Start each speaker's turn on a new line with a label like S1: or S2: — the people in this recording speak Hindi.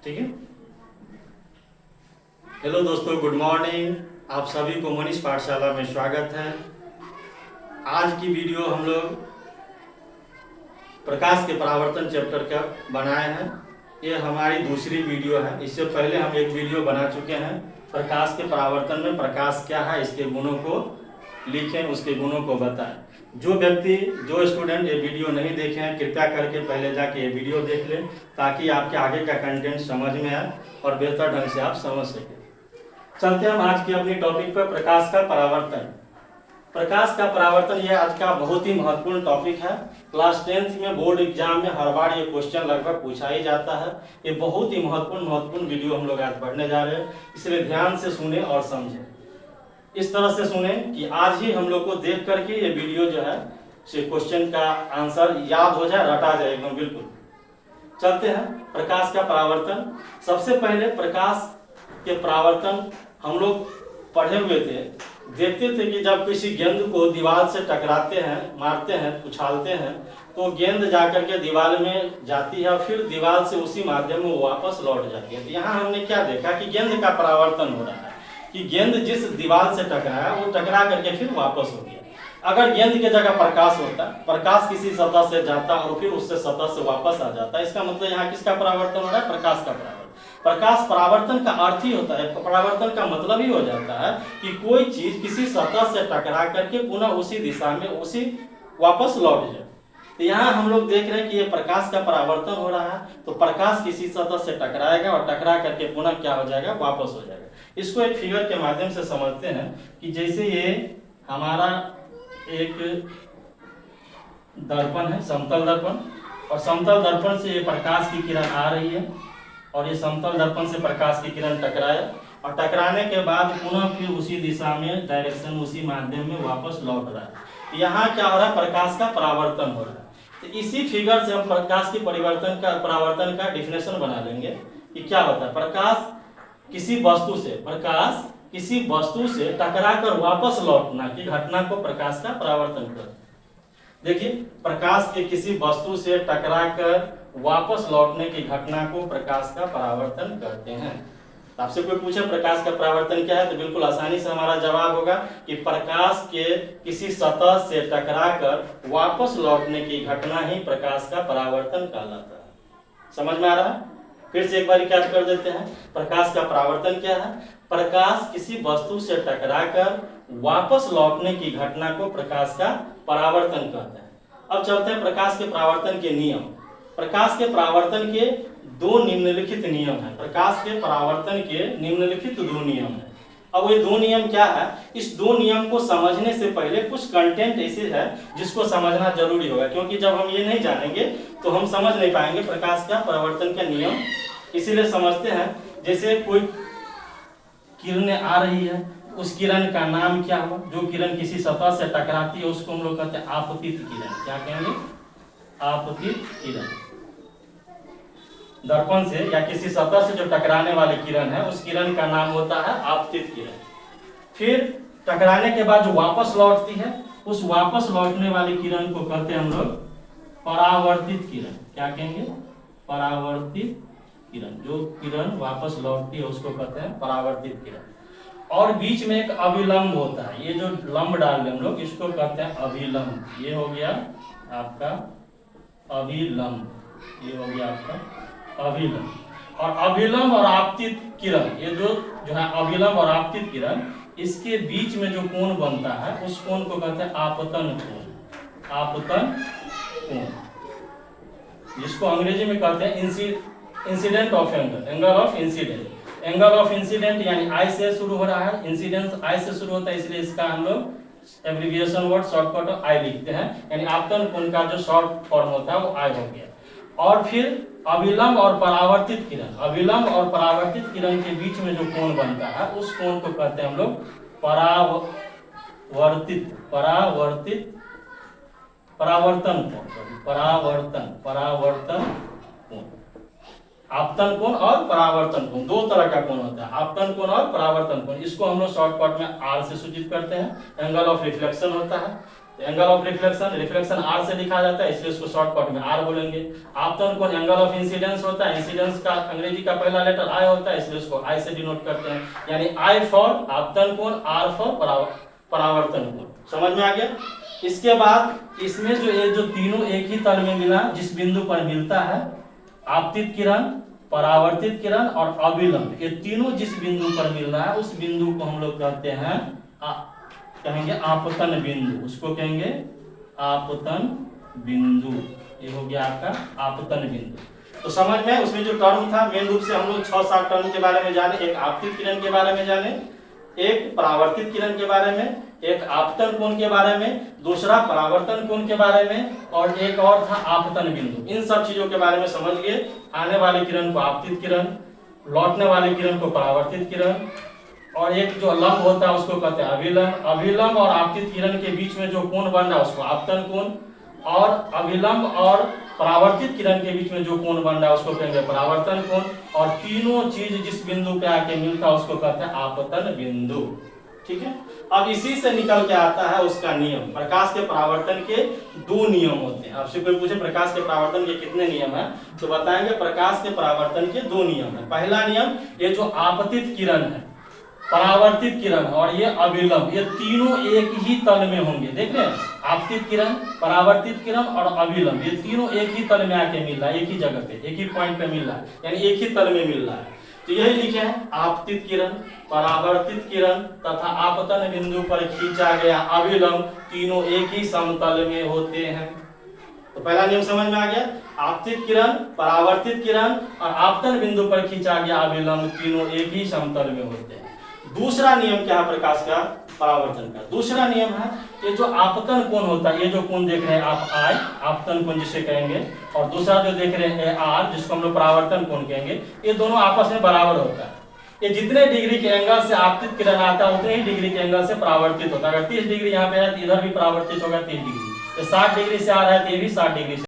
S1: ठीक है। हेलो दोस्तों, गुड मॉर्निंग। आप सभी को मनीष पाठशाला में स्वागत है। आज की वीडियो हम लोग प्रकाश के परावर्तन चैप्टर का बनाए हैं। ये हमारी दूसरी वीडियो है। इससे पहले हम एक वीडियो बना चुके हैं प्रकाश के परावर्तन में प्रकाश क्या है, इसके गुणों को लिखें, उसके गुणों को बताएं। जो स्टूडेंट ये वीडियो नहीं देखे हैं, कृपया करके पहले जाके ये वीडियो देख लें ताकि आपके आगे का कंटेंट समझ में आए और बेहतर ढंग से आप समझ सकें। चलते हम आज की अपनी टॉपिक पर, प्रकाश का परावर्तन। प्रकाश का परावर्तन ये आज का बहुत ही महत्वपूर्ण टॉपिक है। क्लास 10th में बोर्ड एग्जाम में हर बार ये क्वेश्चन लगभग पूछा ही जाता है। ये बहुत ही महत्वपूर्ण वीडियो हम लोग आज पढ़ने जा रहे हैं, इसलिए ध्यान से सुने और समझें। इस तरह से सुने कि आज ही हम लोग को देख करके ये वीडियो जो है से क्वेश्चन का आंसर याद हो जाए, रटा जाए एकदम बिल्कुल। चलते हैं प्रकाश का परावर्तन। सबसे पहले प्रकाश के परावर्तन हम लोग पढ़े हुए थे, देखते थे कि जब किसी गेंद को दीवार से टकराते हैं, मारते हैं, उछालते हैं, तो गेंद जाकर के दीवार में जाती है और फिर दीवार से उसी माध्यम में वापस लौट जाती है। तो यहाँ हमने क्या देखा कि गेंद का परावर्तन हो रहा है कि गेंद जिस दीवार से टकराया वो टकरा करके फिर वापस हो गया। अगर गेंद की जगह प्रकाश होता, प्रकाश किसी सतह से जाता और फिर उससे सतह से वापस आ जाता, इसका मतलब यहाँ किसका परावर्तन हो रहा है? प्रकाश का परावर्तन। प्रकाश परावर्तन का अर्थ ही होता है, परावर्तन का मतलब ही हो जाता है कि कोई चीज किसी सतह से टकरा करके पुनः उसी दिशा में उसी वापस लौट जाए। तो यहाँ हम लोग देख रहे हैं कि ये प्रकाश का परावर्तन हो रहा है। तो प्रकाश किसी सतह से टकराएगा और टकरा करके पुनः क्या हो जाएगा? वापस हो जाएगा। इसको एक फिगर के माध्यम से समझते हैं कि जैसे ये हमारा एक दर्पण है, समतल दर्पण, और समतल दर्पण से ये प्रकाश की किरण आ रही है और ये समतल दर्पण से प्रकाश की किरण टकराया और टकराने के बाद पुनः फिर उसी दिशा में डायरेक्शन उसी माध्यम में वापस लौट रहा है। तो यहाँ क्या हो रहा है? प्रकाश का परावर्तन हो रहा है। तो इसी फिगर से हम प्रकाश की परावर्तन का डेफिनेशन बना लेंगे कि क्या होता है। प्रकाश किसी वस्तु से टकराकर वापस लौटना की घटना को प्रकाश का परावर्तन करते हैं। देखिए, प्रकाश के किसी वस्तु से टकराकर वापस लौटने की घटना को प्रकाश का परावर्तन करते हैं। आपसे कोई पूछे प्रकाश का परावर्तन क्या है, तो बिल्कुल आसानी से हमारा जवाब होगा कि प्रकाश के किसी सतह से टकराकर वापस लौटने की घटना ही प्रकाश का परावर्तन कहलाता है। समझ में आ रहा है? फिर से एक बार याद कर देते हैं, प्रकाश का परावर्तन क्या है? प्रकाश किसी वस्तु से टकराकर वापस लौटने की घटना को प्रकाश का परावर्तन कहते हैं। अब चलते हैं प्रकाश के परावर्तन के नियम। प्रकाश के परावर्तन के दो निम्नलिखित नियम हैं। प्रकाश के परावर्तन के निम्नलिखित दो नियम हैं। अब ये दो नियम क्या है? इस दो नियम को समझने से पहले कुछ कंटेंट ऐसे है जिसको समझना जरूरी होगा, क्योंकि जब हम ये नहीं जानेंगे तो हम समझ नहीं पाएंगे प्रकाश का परावर्तन का नियम। इसीलिए समझते हैं, जैसे कोई किरणें आ रही है, उस किरण का नाम क्या हो? जो किरण किसी सतह से टकराती है उसको हम लोग कहते हैं आपतित किरण। क्या कहेंगे? आपतित किरण। दर्पण से या किसी सतह से जो टकराने वाली किरण है उस किरण का नाम होता है आपतित किरण। फिर टकराने के बाद जो वापस लौटती है उस वापस लौटने वाली किरण को कहते हैं हम लोग परावर्तित किरण। क्या कहेंगे? परावर्तित किरण। जो किरण वापस लौटती है उसको कहते हैं परावर्तित किरण। और बीच में एक अभिलंब होता है, ये जो लंब डाल रहे हम लोग इसको कहते हैं अभिलंब। ये हो गया आपका अभिलंब, ये हो गया आपका अभिलंब। और अभिलंब और आपतित किरण, ये जो है अभिलंब और आपतित किरण, इसके बीच में जो कोण बनता है उस कोण को कहते हैं आपतन कोण। आपतन कोण, जिसको अंग्रेजी में कहते हैं incident of angle, angle of incident. Angle of incident यानी आई से शुरू हो रहा है, इंसिडेंस आई से शुरू होता है, इसलिए इसका हम लोग एब्रिविएशन वर्ड शॉर्टकट आई लिखते हैं। यानी आपतन कोण का जो शॉर्ट फॉर्म होता है वो आई हो गया। और फिर अभिलंब और परावर्तित किरण, अभिलंब और परावर्तित किरण के बीच में जो कोण बनता है उस कोण को कहते हैं हम लोग परावर्तन कोण। आपतन कोण और परावर्तन कोण, दो तरह का कोण होता है, आपतन कोण और परावर्तन कोण। इसको हम लोग शॉर्टकट में आर से सूचित करते हैं। एंगल ऑफ रिफ्लेक्शन होता है। Angle of reflection, reflection R से लिखा जाता है, इसलिए उसको शॉर्टकट में आर बोलेंगे। आपतन कोण एंगल ऑफ इंसिडेंस होता है, इंसिडेंस का अंग्रेजी का पहला लेटर आई होता है, इसलिए उसको आई से डिनोट करते हैं, यानी आई फॉर आपतन कोण, आर फॉर परावर्तन कोण। समझ में आ गया। इसके बाद इसमें जो ये जो तीनों एक ही तल में मिला, जिस बिंदु पर मिलता है, आपतित किरण, परावर्तित किरण और अभिलंब, ये तीनों जिस बिंदु पर मिल रहा है उस बिंदु को हम लोग कहते हैं कहेंगे आपतन बिंदु, उसको कहेंगे आपतन बिंदु। ये हो गया आपका आपतन बिंदु। तो समझ में, उसमें जो टर्म था मेन रूप से हम लोग 6-7 टर्म के बारे में जाने, एक आपतित किरण के बारे में जाने, एक परावर्तित किरण के बारे में, एक आपतन कोण के बारे में, दूसरा परावर्तन कोण के बारे में, और एक और था आपतन बिंदु। इन सब चीजों के बारे में समझ गए। आने वाली किरण को आपतित किरण, लौटने वाली किरण को परावर्तित किरण, और एक जो लंब होता है उसको कहते हैं अभिलंब। अभिलंब और आपतित किरण के बीच में जो कोण बन रहा है उसको आपतन कोण, और अभिलंब और परावर्तित किरण के बीच में जो कोण बन रहा है उसको कहेंगे परावर्तन कोण, और तीनों चीज जिस बिंदु पे आके मिलता है उसको कहते हैं आपतन बिंदु। ठीक है। अब इसी से निकल के आता है उसका नियम। प्रकाश के परावर्तन के 2 नियम होते हैं। आपसे कोई पूछे प्रकाश के परावर्तन के कितने नियम हैं, तो बताएंगे प्रकाश के परावर्तन के 2 नियम है। पहला नियम, ये जो आपतित किरण है, परावर्तित किरण और ये अभिलंब, ये तीनों एक ही तल में होंगे। देख रहे हैं, आपतित किरण, परावर्तित किरण और अभिलंब, ये तीनों एक ही तल में आके मिल रहा है, एक ही जगह पे, एक ही पॉइंट पे मिल रहा है, यानी एक ही तल में मिल रहा है। तो यही लिखे हैं, आपतित किरण, परावर्तित किरण तथा आपतन बिंदु पर खींचा गया अभिलंब, तीनों एक ही समतल में होते हैं। तो पहला नियम समझ में आ गया। आपतित किरण, परावर्तित किरण और आपतन बिंदु पर खींचा गया अभिलंब, तीनों एक ही समतल में होते हैं। दूसरा नियम क्या है प्रकाश का परावर्तन का? दूसरा नियम है, ये जो आपतन कोण होता है, ये जो कोण देख रहे हैं आप आई, आपतन कोण जिसे कहेंगे, और दूसरा जो देख रहे हैं आर, जिसको हम लोग परावर्तन कोण कहेंगे, ये दोनों आपस में बराबर होता है। ये जितने डिग्री के एंगल से आपतित किरण आता है उतने ही डिग्री के एंगल से परावर्तित होता है। अगर 30 डिग्री यहाँ पे है तो इधर भी परावर्तित होगा 30 डिग्री। ये 60 डिग्री से आ रहा है तो ये भी 60 डिग्री से